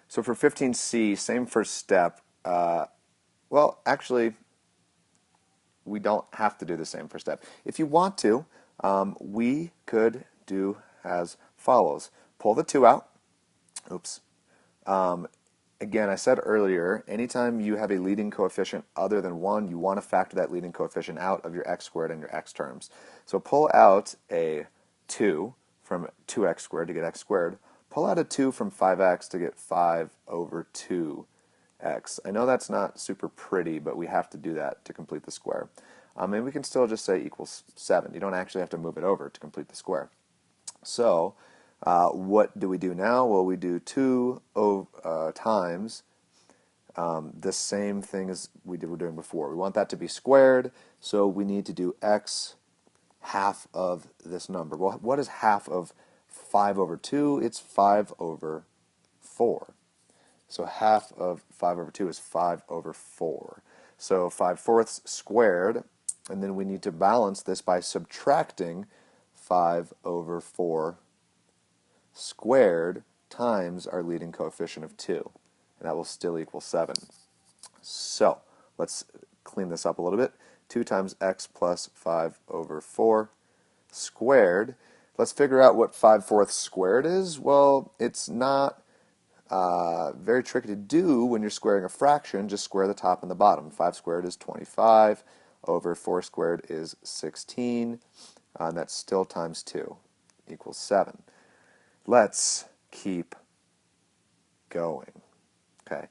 So for 15C, same first step. Well, actually, we don't have to do the same first step. If you want to, we could do as follows. Pull the 2 out. Oops. Um, Again, I said earlier, anytime you have a leading coefficient other than 1, you want to factor that leading coefficient out of your x squared and your x terms. So pull out a 2 from 2x squared to get x squared. Pull out a 2 from 5x to get 5 over 2x. I know that's not super pretty, but we have to do that to complete the square. And we can still just say equals 7. You don't actually have to move it over to complete the square. So what do we do now? Well, we do 2 times the same thing as were doing before. We want that to be squared, so we need to do x half of this number. Well, what is half of 5 over 2? It's 5 over 4. So half of 5 over 2 is 5 over 4. So 5/4 squared, and then we need to balance this by subtracting 5 over 4 squared times our leading coefficient of 2. And that will still equal 7. So let's clean this up a little bit. 2 times x plus 5 over 4 squared. Let's figure out what 5/4 squared is. Well, it's not very tricky to do when you're squaring a fraction. Just square the top and the bottom. 5 squared is 25 over 4 squared is 16. And that's still times 2 equals 7. Let's keep going. Okay.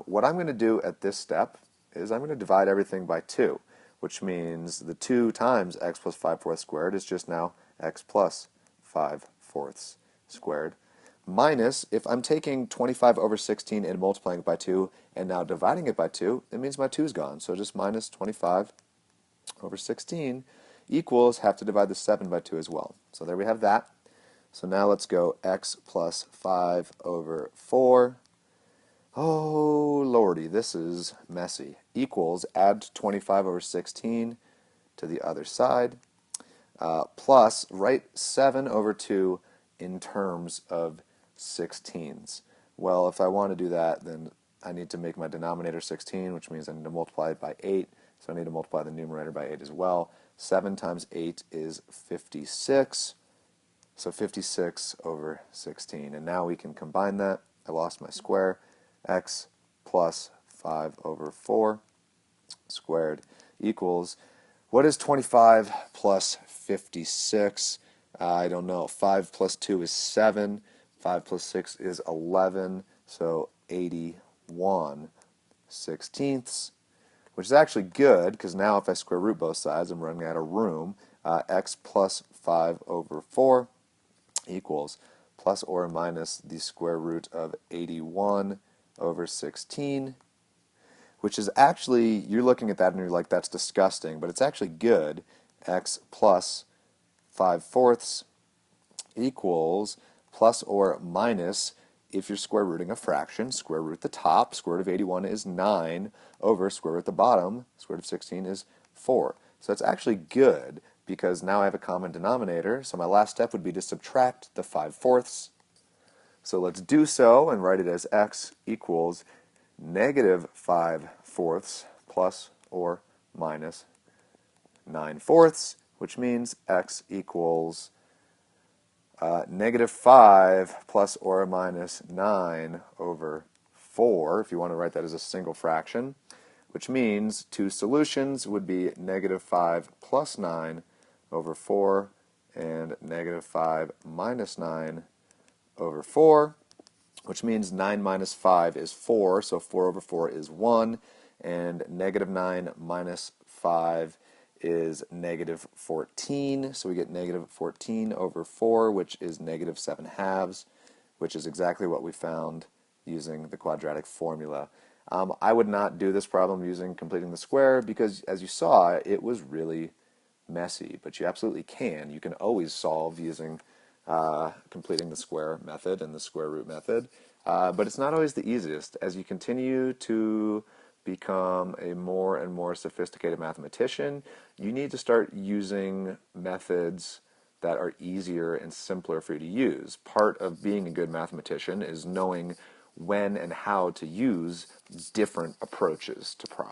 What I'm going to do at this step is I'm going to divide everything by 2, which means the 2 times x plus 5/4 squared is just now x plus 5/4 squared. Minus, if I'm taking 25 over 16 and multiplying it by 2 and now dividing it by 2, it means my 2 is gone. So just minus 25 over 16 equals, have to divide the 7 by 2 as well. So there we have that. So now let's go x plus 5 over 4. Oh, lordy, this is messy. Equals, add 25 over 16 to the other side, plus write 7 over 2 in terms of 16s. Well, if I want to do that, then I need to make my denominator 16, which means I need to multiply it by 8. So I need to multiply the numerator by 8 as well. 7 times 8 is 56. So 56 over 16. And now we can combine that. I lost my square. X plus 5 over 4 squared equals, what is 25 plus 56? I don't know. 5 plus 2 is 7. 5 plus 6 is 11. So 81/16, which is actually good because now if I square root both sides, I'm running out of room. X plus 5 over 4 equals plus or minus the square root of 81 over 16, which is actually, you're looking at that and you're like, that's disgusting, but it's actually good. X plus 5/4 equals plus or minus, if you're square rooting a fraction, square root the top, square root of 81 is 9, over square root the bottom, square root of 16 is 4. So it's actually good because now I have a common denominator, so my last step would be to subtract the 5/4. So let's do so and write it as x equals negative 5/4 plus or minus 9/4, which means x equals negative 5 plus or minus 9 over 4, if you want to write that as a single fraction, which means two solutions would be negative 5 plus 9 over 4 and negative 5 minus 9 over 4, which means 9 minus 5 is 4, so 4 over 4 is 1, and negative 9 minus 5 is negative 14, so we get negative 14 over 4, which is negative 7/2, which is exactly what we found using the quadratic formula. I would not do this problem using completing the square because, as you saw, it was really messy, but you absolutely can. You can always solve using completing the square method and the square root method, but it's not always the easiest. As you continue to become a more and more sophisticated mathematician, you need to start using methods that are easier and simpler for you to use. Part of being a good mathematician is knowing when and how to use different approaches to problem